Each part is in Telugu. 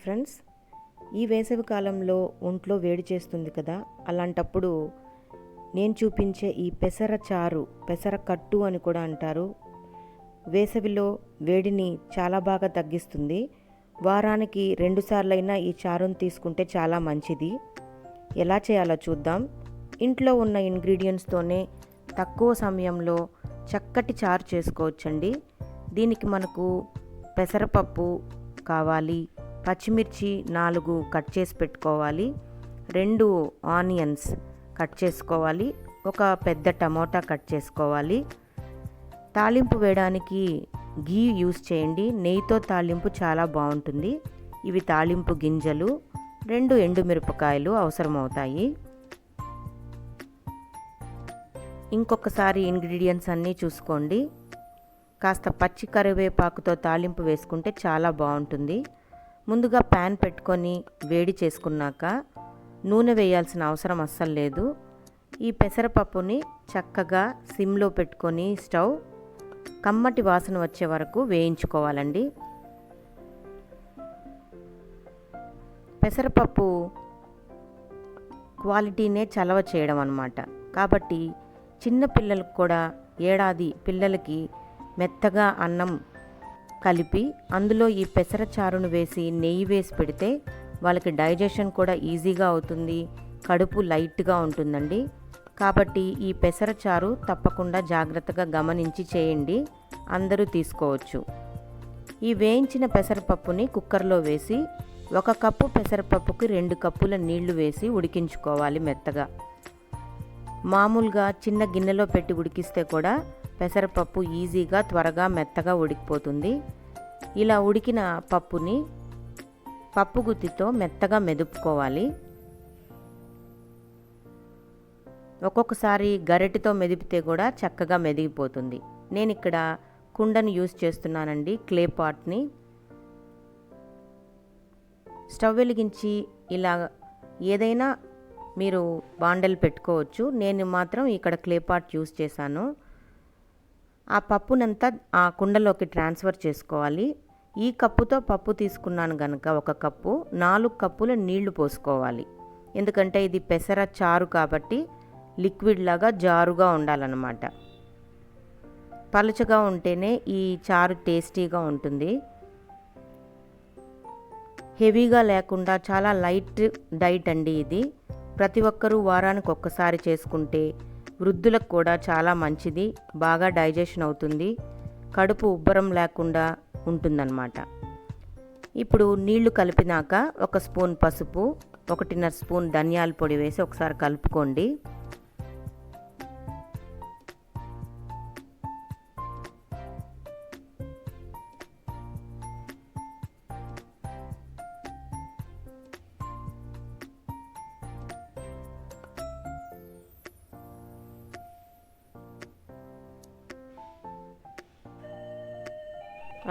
ఫ్రెండ్స్, ఈ వేసవి కాలంలో ఒంట్లో వేడి చేస్తుంది కదా, అలాంటప్పుడు నేను చూపించే ఈ పెసర చారు, పెసర కట్టు అని కూడా అంటారు. వేసవిలో వేడిని చాలా బాగా తగ్గిస్తుంది. వారానికి 2 సార్లైనా ఈ చారును తీసుకుంటే చాలా మంచిది. ఎలా చేయాలో చూద్దాం. ఇంట్లో ఉన్న ఇంగ్రీడియంట్స్తోనే తక్కువ సమయంలో చక్కటి చారు చేసుకోవచ్చండి. దీనికి మనకు పెసరపప్పు కావాలి, పచ్చిమిర్చి 4 కట్ చేసి పెట్టుకోవాలి, 2 ఆనియన్స్ కట్ చేసుకోవాలి, ఒక పెద్ద టమోటా కట్ చేసుకోవాలి. తాలింపు వేయడానికి గీ యూస్ చేయండి. నెయ్యితో తాలింపు చాలా బాగుంటుంది. ఇవి తాలింపు గింజలు. 2 ఎండుమిరపకాయలు అవసరమవుతాయి. ఇంకొకసారి ఇంగ్రీడియంట్స్ అన్నీ చూసుకోండి. కాస్త పచ్చి కరివేపాకుతో తాలింపు వేసుకుంటే చాలా బాగుంటుంది. ముందుగా ప్యాన్ పెట్టుకొని వేడి చేసుకున్నాక నూనె వేయాల్సిన అవసరం అస్సలు లేదు. ఈ పెసరపప్పుని చక్కగా సిమ్లో పెట్టుకొని స్టవ్ కమ్మటి వాసన వచ్చే వరకు వేయించుకోవాలండి. పెసరపప్పు క్వాలిటీనే చలవ చేయడం అన్నమాట. కాబట్టి చిన్న పిల్లలకు కూడా ఏడాది పిల్లలకి మెత్తగా అన్నం కలిపి అందులో ఈ పెసర చారును వేసి నెయ్యి వేసి పెడితే వాళ్ళకి డైజెషన్ కూడా ఈజీగా అవుతుంది, కడుపు లైట్గా ఉంటుందండి. కాబట్టి ఈ పెసర చారు తప్పకుండా జాగ్రత్తగా గమనించి చేయండి, అందరూ తీసుకోవచ్చు. ఈ వేయించిన పెసరపప్పుని కుక్కర్లో వేసి 1 కప్పు పెసరపప్పుకి 2 కప్పుల నీళ్లు వేసి ఉడికించుకోవాలి మెత్తగా. మామూలుగా చిన్న గిన్నెలో పెట్టి ఉడికిస్తే కూడా పెసరపప్పు ఈజీగా త్వరగా మెత్తగా ఉడికిపోతుంది. ఇలా ఉడికిన పప్పుని పప్పు గుత్తితో మెత్తగా మెదుపుకోవాలి. ఒక్కొక్కసారి గరిటెతో మెదిపితే కూడా చక్కగా మెదిగిపోతుంది. నేను ఇక్కడ కుండను యూస్ చేస్తున్నానండి, క్లే పాట్ని. స్టవ్ వెలిగించి ఇలా ఏదైనా మీరు బాండలు పెట్టుకోవచ్చు. నేను మాత్రం ఇక్కడ క్లే పాట్ యూస్ చేశాను. ఆ పప్పునంతా ఆ కుండలోకి ట్రాన్స్ఫర్ చేసుకోవాలి. ఈ కప్పుతో పప్పు తీసుకున్నాను కనుక 1 కప్పు 4 కప్పుల నీళ్లు పోసుకోవాలి. ఎందుకంటే ఇది పెసర చారు కాబట్టి లిక్విడ్ లాగా జారుగా ఉండాలన్నమాట. పలుచగా ఉంటేనే ఈ చారు టేస్టీగా ఉంటుంది. హెవీగా లేకుండా చాలా లైట్ డైట్ అండి ఇది. ప్రతి ఒక్కరూ వారానికి ఒక్కసారి చేసుకుంటే వృద్ధులకు కూడా చాలా మంచిది, బాగా డైజెషన్ అవుతుంది, కడుపు ఉబ్బరం లేకుండా ఉంటుందన్నమాట. ఇప్పుడు నీళ్లు కలిపినాక 1 స్పూన్ పసుపు, 1.5 స్పూన్ ధనియాల పొడి వేసి ఒకసారి కలుపుకోండి.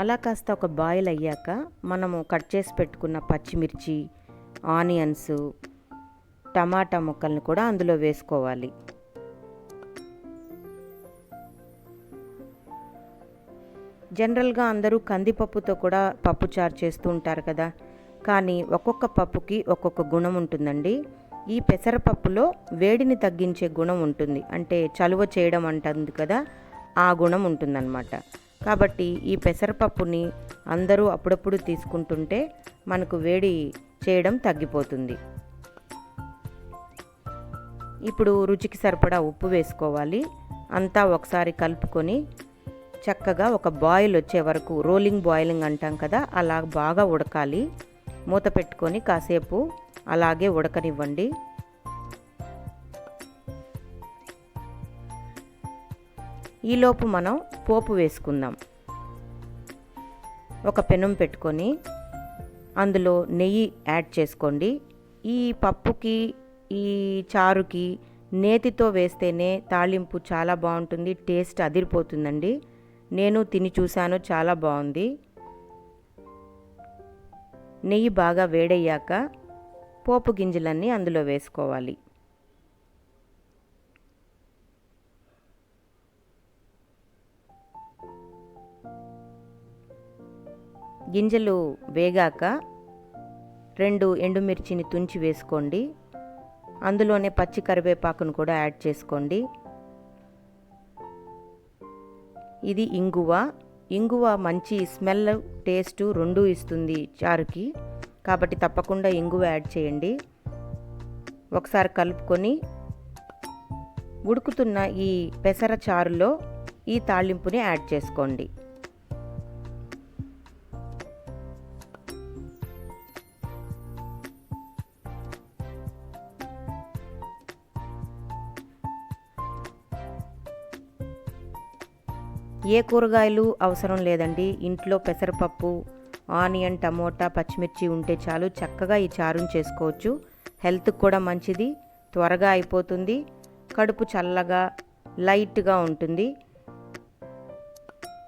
అలా కాస్త ఒక బాయిల్ అయ్యాక మనము కట్ చేసి పెట్టుకున్న పచ్చిమిర్చి, ఆనియన్స్, టమాటా ముక్కల్ని కూడా అందులో వేసుకోవాలి. జనరల్గా అందరూ కందిపప్పుతో కూడా పప్పుచారు చేస్తూ ఉంటారు కదా, కానీ ఒక్కొక్క పప్పుకి ఒక్కొక్క గుణం ఉంటుందండి. ఈ పెసరపప్పులో వేడిని తగ్గించే గుణం ఉంటుంది, అంటే చలువ చేయడం అంటుంది కదా, ఆ గుణం ఉంటుందన్నమాట. కాబట్టి ఈ పెసరపప్పుని అందరూ అప్పుడప్పుడు తీసుకుంటుంటే మనకు వేడి చేయడం తగ్గిపోతుంది. ఇప్పుడు రుచికి సరిపడా ఉప్పు వేసుకోవాలి. అంతా ఒకసారి కలుపుకొని చక్కగా ఒక బాయిల్ వచ్చే వరకు, రోలింగ్ బాయిలింగ్ అంటాం కదా, అలా బాగా ఉడకాలి. మూత పెట్టుకొని కాసేపు అలాగే ఉడకనివ్వండి. ఈలోపు మనం పోపు వేసుకుందాం. ఒక పెనం పెట్టుకొని అందులో నెయ్యి యాడ్ చేసుకోండి. ఈ పప్పుకి, ఈ చారుకి నేతితో వేస్తేనే తాలింపు చాలా బాగుంటుంది, టేస్ట్ అదిరిపోతుందండి. నేను తిని చూశాను, చాలా బాగుంది. నెయ్యి బాగా వేడయ్యాక పోపు గింజలన్నీ అందులో వేసుకోవాలి. గింజలు వేగాక 2 ఎండుమిర్చిని తుంచి వేసుకోండి. అందులోనే పచ్చి కరివేపాకును కూడా యాడ్ చేసుకోండి. ఇది ఇంగువ మంచి స్మెల్, టేస్ట్ రెండూ ఇస్తుంది చారుకి. కాబట్టి తప్పకుండా ఇంగువ యాడ్ చేయండి. ఒకసారి కలుపుకొని ఉడుకుతున్న ఈ పెసర చారులో ఈ తాళింపుని యాడ్ చేసుకోండి. ఏ కూరగాయలు అవసరం లేదండి. ఇంట్లో పెసరపప్పు, ఆనియన్, టమోటా, పచ్చిమిర్చి ఉంటే చాలు చక్కగా ఈ చారుని చేసుకోవచ్చు. హెల్త్కి కూడా మంచిది, త్వరగా అయిపోతుంది, కడుపు చల్లగా లైట్గా ఉంటుంది.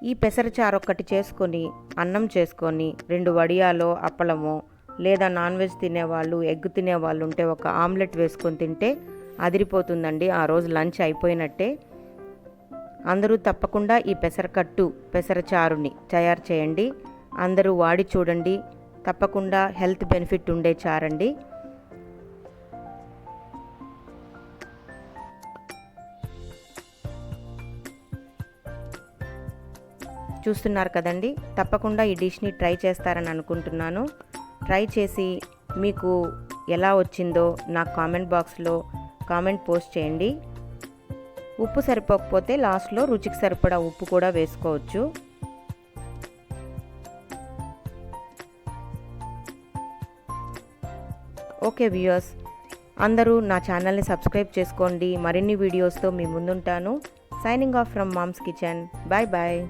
ఈ పెసర చారు ఒక్కటి చేసుకొని అన్నం చేసుకొని 2 వడియాలో అప్పలమో లేదా నాన్ వెజ్ తినేవాళ్ళు, ఎగ్ తినేవాళ్ళు ఉంటే ఒక ఆమ్లెట్ వేసుకొని తింటే అదిరిపోతుందండి. ఆ రోజు లంచ్ అయిపోయినట్టే. అందరూ తప్పకుండా ఈ పెసర చారుని తయారు చేయండి. అందరూ వాడి చూడండి. తప్పకుండా హెల్త్ బెనిఫిట్ ఉండే చారండి. చూస్తున్నారు కదండి. తప్పకుండా ఈ డిష్ని ట్రై చేస్తారని అనుకుంటున్నాను. ట్రై చేసి మీకు ఎలా వచ్చిందో నాకు కామెంట్ బాక్స్లో కామెంట్ పోస్ట్ చేయండి. ఉప్పు సరిపోకపోతే లాస్ట్లో రుచికి సరిపడా ఉప్పు కూడా వేసుకోవచ్చు. ఓకే వ్యూయర్స్, అందరూ నా ఛానల్ని సబ్స్క్రైబ్ చేసుకోండి. మరిన్ని వీడియోస్తో మీ ముందుంటాను. Signing off from Mom's Kitchen. Bye bye.